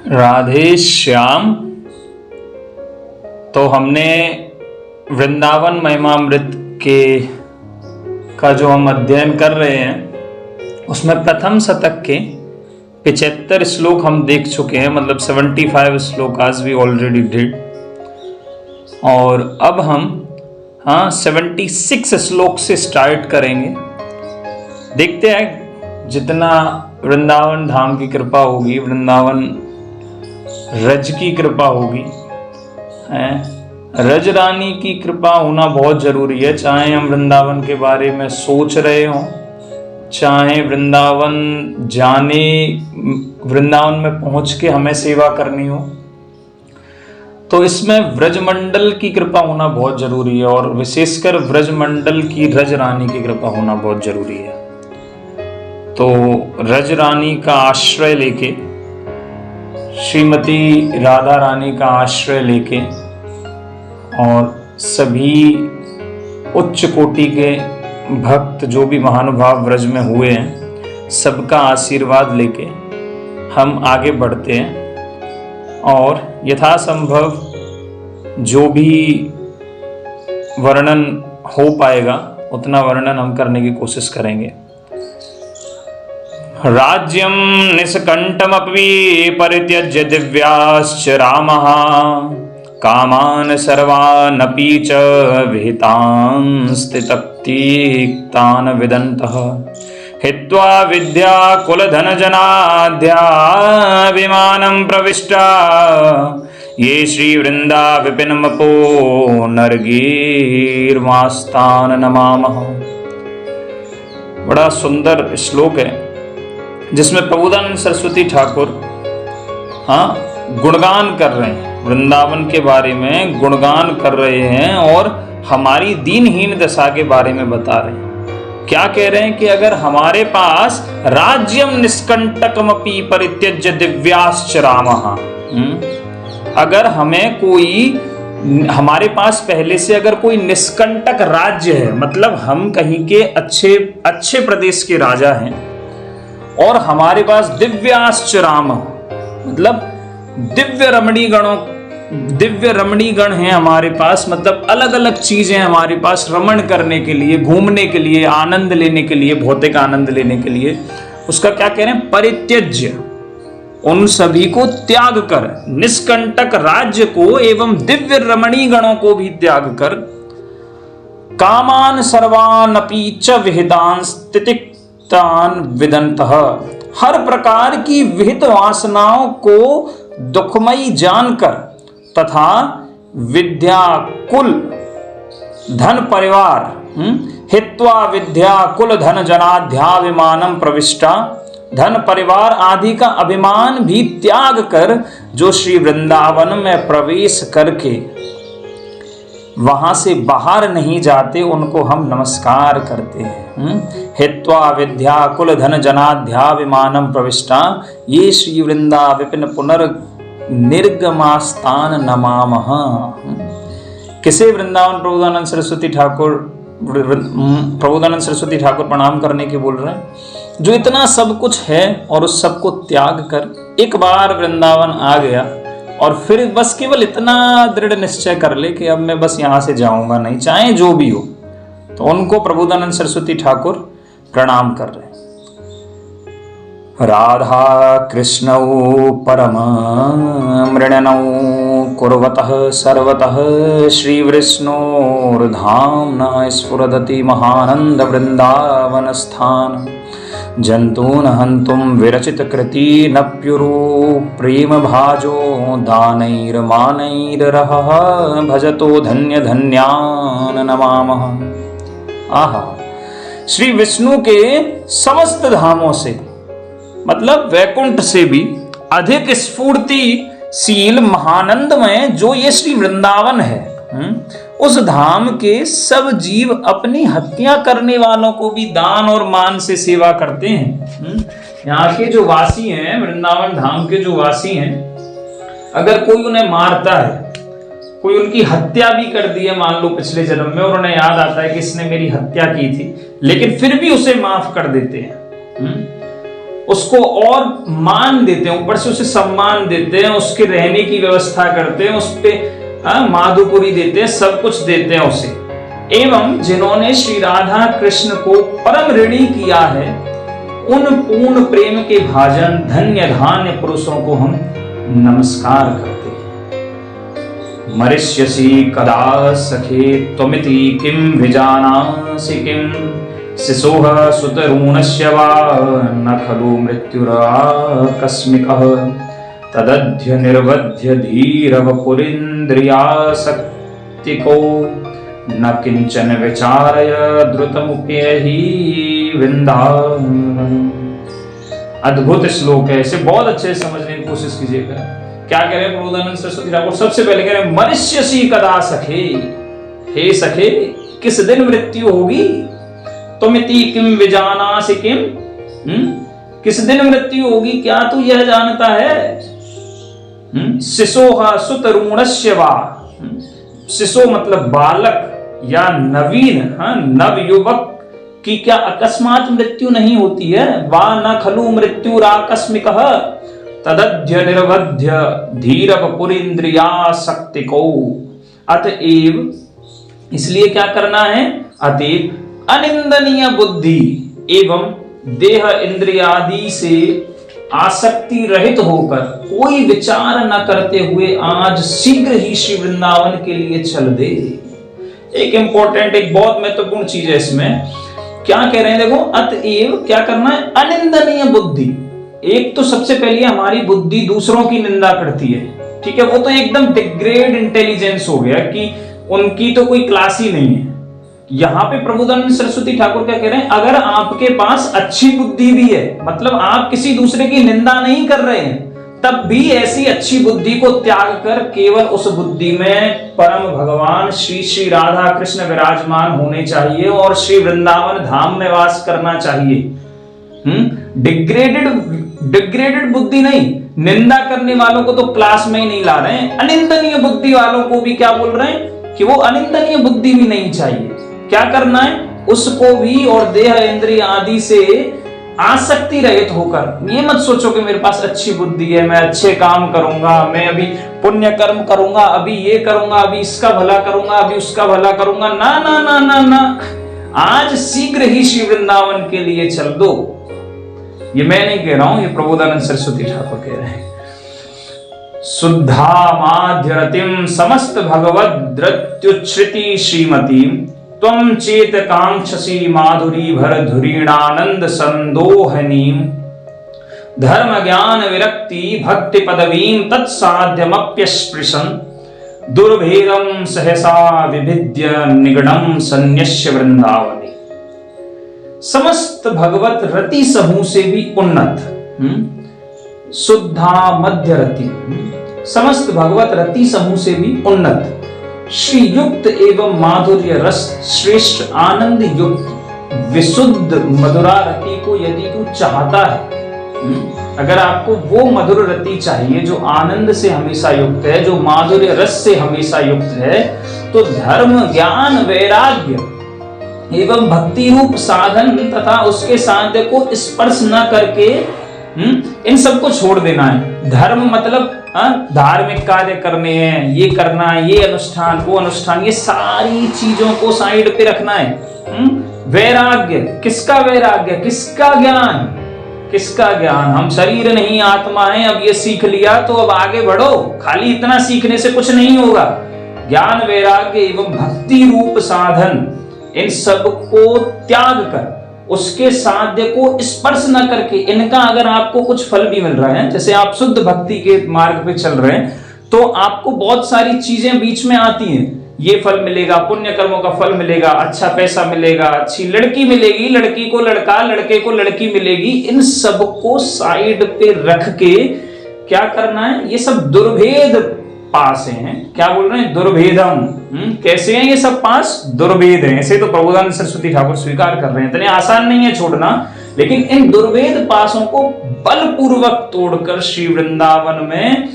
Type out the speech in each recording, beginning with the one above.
राधे श्याम। तो हमने वृंदावन महिमामृत के का जो हम अध्ययन कर रहे हैं उसमें प्रथम शतक के 75 श्लोक हम देख चुके हैं, मतलब 75 श्लोक आज वी ऑलरेडी डिड। और अब हम 76 श्लोक से स्टार्ट करेंगे। देखते हैं जितना वृंदावन धाम की कृपा होगी, वृंदावन रज की कृपा होगी, रज रानी की कृपा होना बहुत जरूरी है। चाहे हम वृंदावन के बारे में सोच रहे हों, चाहे वृंदावन में पहुंच के हमें सेवा करनी हो, तो इसमें व्रजमंडल की कृपा होना बहुत जरूरी है, और विशेषकर व्रजमंडल की रज रानी की कृपा होना बहुत जरूरी है। तो रज रानी का आश्रय लेके, श्रीमती राधा रानी का आश्रय लेके, और सभी उच्च कोटि के भक्त जो भी महानुभाव व्रज में हुए हैं, सबका आशीर्वाद लेके हम आगे बढ़ते हैं और यथासंभव जो भी वर्णन हो पाएगा उतना वर्णन हम करने की कोशिश करेंगे। राज्यं निष्कण्ठमपि परित्यज्य दिव्याश्च रामः कामान् सर्वानपि च विहितांस्तिक्तान् विदन्तः हित्वा विद्याकुलधनजनाद्याभिमानं प्रविष्टा ये श्रीवृन्दा विपिनमपो नरगीर्मास्तान् नमामः। बड़ा सुंदर श्लोक है जिसमें प्रभुदानंद सरस्वती ठाकुर गुणगान कर रहे हैं, वृंदावन के बारे में गुणगान कर रहे हैं और हमारी दीनहीन दशा के बारे में बता रहे हैं। क्या कह रहे हैं कि अगर हमारे पास राज्यम निष्कंटकमपि परित्यज्य दिव्याश्च रामः, अगर हमें हमारे पास पहले से अगर कोई निष्कंटक राज्य है, मतलब हम कहीं के अच्छे प्रदेश के राजा हैं, और हमारे पास दिव्याश्च राम, मतलब दिव्य रमणीगण हैं हमारे पास, मतलब अलग अलग चीजें हमारे पास रमण करने के लिए, घूमने के लिए, आनंद लेने के लिए, भौतिक आनंद लेने के लिए। उसका क्या कह रहे हैं? परित्यज्य, उन सभी को त्याग कर, निष्कंटक राज्य को एवं दिव्य रमणीगणों को भी त्याग कर, कामान सर्वानपि च विहितांस्तिक्तान् विदन्तः, हर प्रकार की विहित वासनाओं को दुखमयी जानकर तथा विद्या कुल धन परिवार हित्वा विद्या कुल धन जनाध्याभिमानं प्रविष्टा, धन परिवार आदि का अभिमान भी त्याग कर जो श्री वृंदावन में प्रवेश करके वहां से बाहर नहीं जाते, उनको हम नमस्कार करते हैं। हित्वा विद्या कुल धन जनाध्याभिमानं प्रविष्टा ये श्री वृंदा विपिन पुनर् निर्गमास्तान नमामः। किसे वृंदावन प्रभुदानंद सरस्वती ठाकुर प्रणाम करने के बोल रहे हैं? जो इतना सब कुछ है और उस सब को त्याग कर एक बार वृंदावन आ गया और फिर बस केवल इतना दृढ़ निश्चय कर ले कि अब मैं बस यहां से जाऊंगा नहीं, चाहे जो भी हो। तो उनको प्रभुदानंद सरस्वती ठाकुर प्रणाम कर रहे हैं। राधा कृष्णौ परम मृणनौ कुर्वतः सर्वतः श्री विष्णोर्धाम्ना स्फुरदति महानंद वृंदावन स्थान जंतून हंतुम विरचित कृति नप्युरु प्रेम भाजो दानैर्मानैर्रहः भजतो धन्य धन्यान् नमामः। आहा, श्री विष्णु के समस्त धामों से, मतलब वैकुंठ से भी अधिक स्फूर्तिशील महानंदमय जो ये श्री वृंदावन है, उस धाम के सब जीव अपनी हत्या करने वालों को भी दान और मान से सेवा करते हैं। यहाँ के जो वासी हैं, वृंदावन धाम के जो वासी हैं, अगर कोई उन्हें मारता है, कोई उनकी हत्या भी कर दी है मान लो पिछले जन्म में, और उन्हें याद आता है कि इसने मेरी हत्या की थी, लेकिन फिर भी उसे माफ कर देते हैं। उसको और मान देते हैं, ऊपर से उसे सम्मान देते हैं, उसके रहने की व्यवस्था करते हैं, उस पे माधुपुरी देते हैं, सब कुछ देते हैं उसे। एवं जिन्होंने श्री राधा कृष्ण को परम ऋणी किया है, उन पूर्ण प्रेम के भाजन धन्य धान्य पुरुषों को हम नमस्कार करते हैं। मरिष्यसि कदा सखे त्वमिति किम विजानासि किम शिशोः सुतरूणस्य वा न खलु मृत्युराकस्मिकः तदध्य निर्वध्य धीरः पुरीन्द्रियासक्तिको न किंचन विचारय द्रुतमुप्यहि वृंदावन। अद्भुत श्लोक है, इसे बहुत अच्छे से समझने की कोशिश कीजिएगा। क्या कह रहे हैं प्रबोधानंद सरस्वती ठाकुर? सबसे पहले कह रहे हैं मरिष्यसि कदा सखे, हे सखे किस दिन मृत्यु होगी? तुमिति किम विजानासि किम, किस दिन मृत्यु होगी, क्या तू यह जानता है? शिशोः सुतरूणस्य वा, शिशो मतलब बालक या नवीन नव युवक की क्या अकस्मात मृत्यु नहीं होती है? वा न खलु मृत्युराकस्मिकः तदध्य निर्वध्य धीरव पुरीन्द्रियासक्तिको। अतएव इसलिए क्या करना है? अतएव अनिंदनीय बुद्धि एवं देह इंद्रियादि से आसक्ति रहित होकर कोई विचार न करते हुए आज शीघ्र ही श्री वृंदावन के लिए चल दे। एक इंपॉर्टेंट, एक बहुत महत्वपूर्ण चीज है इसमें। क्या कह रहे हैं देखो, अतएव क्या करना है? अनिंदनीय बुद्धि। एक तो सबसे पहले हमारी बुद्धि दूसरों की निंदा करती है, ठीक है, वो तो एकदम डिग्रेड इंटेलिजेंस हो गया कि उनकी तो कोई क्लास ही नहीं है। यहाँ पे प्रबोधानंद सरस्वती ठाकुर क्या कह रहे हैं? अगर आपके पास अच्छी बुद्धि भी है, मतलब आप किसी दूसरे की निंदा नहीं कर रहे हैं, तब भी ऐसी अच्छी बुद्धि को त्याग कर केवल उस बुद्धि में परम भगवान श्री श्री राधा कृष्ण विराजमान होने चाहिए और श्री वृंदावन धाम में वास करना चाहिए। डिग्रेडेड बुद्धि नहीं, निंदा करने वालों को तो क्लास में ही नहीं ला रहे हैं, अनिंदनीय बुद्धि वालों को भी क्या बोल रहे हैं कि वो अनिंदनीय बुद्धि भी नहीं चाहिए। क्या करना है? उसको भी और देह इंद्रिय आदि से आसक्ति रहित होकर, ये मत सोचो कि मेरे पास अच्छी बुद्धि है, मैं अच्छे काम करूंगा, मैं अभी पुण्य कर्म करूंगा, अभी ये करूंगा, अभी इसका भला करूंगा, अभी उसका भला करूंगा। ना ना ना ना ना, आज शीघ्र ही श्री वृंदावन के लिए चल दो। ये मैं नहीं कह रहा हूं, ये प्रबोधानंद सरस्वती ठाकुर कह रहे हैं। शुद्धा माध्यरतिम समस्त भगवद द्रत्युच्छ्रिति श्रीमती त्वं चेत कांक्षसी माधुरी भर धुरीणानंद संदोहनीम धर्म ज्ञान विरक्ति भक्ति पदवीं तत्साध्यमप्यस्पृशन् दुर्भेदं सहसा विभिद्य निगडं सन्यस्य वृंदावने। समस्त भगवत रति समूह से भी उन्नत, शुद्धा मध्य रति, समस्त भगवत रति समूह से भी उन्नत, श्री युक्त एवं माधुर्य रस श्रेष्ठ आनंद युक्त विशुद्ध मधुरा रति को यदि तू चाहता है, अगर आपको वो मधुर रति चाहिए जो आनंद से हमेशा युक्त है, जो माधुर्य रस से हमेशा युक्त है, तो धर्म ज्ञान वैराग्य एवं भक्ति रूप साधन तथा उसके साध्य को स्पर्श न करके इन सबको छोड़ देना है। धर्म मतलब धार्मिक कार्य करने हैं, ये करना है, ये अनुष्ठान, वो अनुष्ठान, ये सारी चीजों को साइड पे रखना है। वैराग्य, किसका वैराग्य? किसका ज्ञान? किसका ज्ञान? हम शरीर नहीं आत्मा है, अब ये सीख लिया तो अब आगे बढ़ो, खाली इतना सीखने से कुछ नहीं होगा। ज्ञान वैराग्य एवं भक्ति रूप साधन, इन सब को त्याग कर उसके साध्य को स्पर्श न करके, इनका अगर आपको कुछ फल भी मिल रहा है, जैसे आप शुद्ध भक्ति के मार्ग पे चल रहे हैं, तो आपको बहुत सारी चीजें बीच में आती हैं, ये फल मिलेगा, पुण्य कर्मों का फल मिलेगा, अच्छा पैसा मिलेगा, अच्छी लड़की मिलेगी, लड़की को लड़का, लड़के को लड़की मिलेगी। इन सब को साइड पे रख के क्या करना है? ये सब दुर्भेद पास हैं। क्या बोल रहे हैं? दुर्भेदम। कैसे हैं ये सब पास? दुर्भेद हैं। ऐसे तो प्रबोधानंद सरस्वती ठाकुर स्वीकार कर रहे हैं, इतने आसान नहीं है छोड़ना, लेकिन इन दुर्भेद पासों को बलपूर्वक तोड़कर श्री वृंदावन में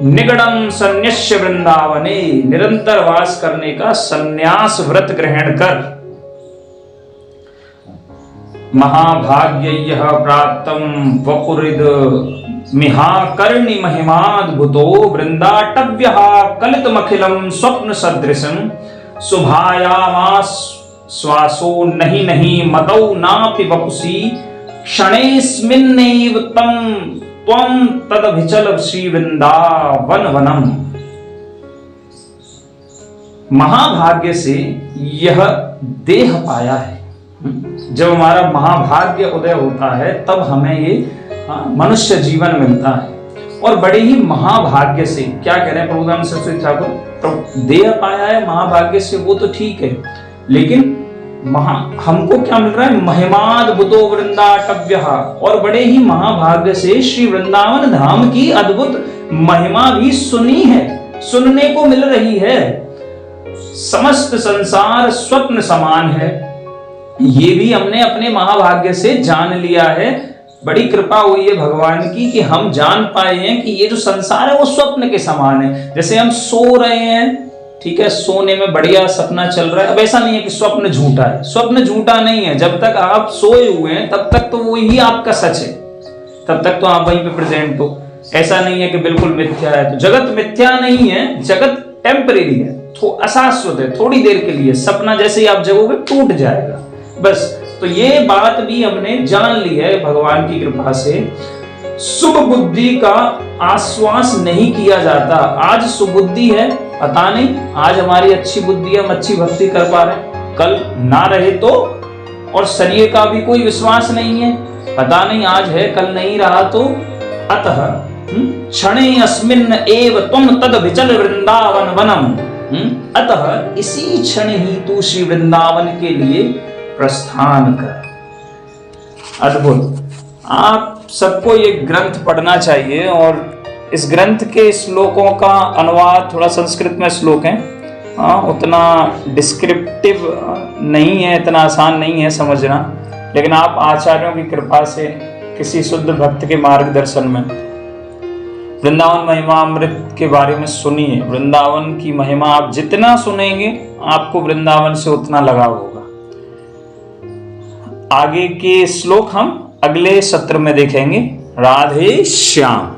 निगड़म सन्यास्य वृंदावने, निरंतर वास करने का सन्यास व्रत ग्रहण कर महाभाग्यय्यः प्राप्तं वपुरिद मिहाकर्णि महिमाद्भुतो वृन्दाटव्यः कलितमखिलं स्वप्न सदृशं शुभायामास श्वासो नहीं नहीं मतौ नापि वपुषि क्षणेस्मिन्नैव त्वं तदभिचल श्री वृंदावन वनम। महाभाग्य से यह देह पाया है। जब हमारा महाभाग्य उदय होता है तब हमें ये मनुष्य जीवन मिलता है। और बड़े ही महाभाग्य से, क्या कह रहे हैं प्रभुदानंद सरस्वती ठाकुर, तो देह पाया है महाभाग्य से, वो तो ठीक है, लेकिन हमको क्या मिल रहा है? महिमाद्भुतो वृंदाटव्य, और बड़े ही महाभाग्य से श्री वृंदावन धाम की अद्भुत महिमा भी सुनी है, सुनने को मिल रही है। समस्त संसार स्वप्न समान है, ये भी हमने अपने महाभाग्य से जान लिया है। बड़ी कृपा हुई है भगवान की कि हम जान पाए हैं कि ये जो संसार है वो स्वप्न के समान है। जैसे हम सो रहे हैं, ठीक है, सोने में बढ़िया सपना चल रहा है, अब ऐसा नहीं है कि स्वप्न झूठा है। स्वप्न झूठा नहीं है, जब तक आप सोए हुए हैं तब तक तो वही आपका सच है, तब तक तो आप वहीं पे प्रेजेंट हो। ऐसा नहीं है कि बिल्कुल मिथ्या है। तो जगत मिथ्या नहीं है, जगत टेम्परेरी है, अशाश्वत है, थोड़ी देर के लिए। सपना जैसे ही आप जगोगे टूट जाएगा, बस। तो ये बात भी हमने जान ली है भगवान की कृपा से। शुभ बुद्धि का आश्वास नहीं किया जाता। आज सुबुद्धि है, पता नहीं आज हमारी अच्छी बुद्धि है, हम अच्छी भक्ति कर पा रहे हैं, कल ना रहे तो। और शरीर का भी कोई विश्वास नहीं है, पता नहीं आज है कल नहीं रहा तो। अतः क्षणे अस्मिन् एव त्वं तद विचल वृंदावन वनम। अतः इसी क्षण ही तू श्री वृंदावन के लिए प्रस्थान कर। अद्भुत। आप सबको ये ग्रंथ पढ़ना चाहिए, और इस ग्रंथ के श्लोकों का अनुवाद थोड़ा संस्कृत में श्लोक है, उतना डिस्क्रिप्टिव नहीं है, इतना आसान नहीं है समझना, लेकिन आप आचार्यों की कृपा से किसी शुद्ध भक्त के मार्गदर्शन में वृंदावन महिमा अमृत के बारे में सुनिए। वृंदावन की महिमा आप जितना सुनेंगे आपको वृंदावन से उतना लगाव होगा। आगे के श्लोक हम अगले सत्र में देखेंगे। राधे श्याम।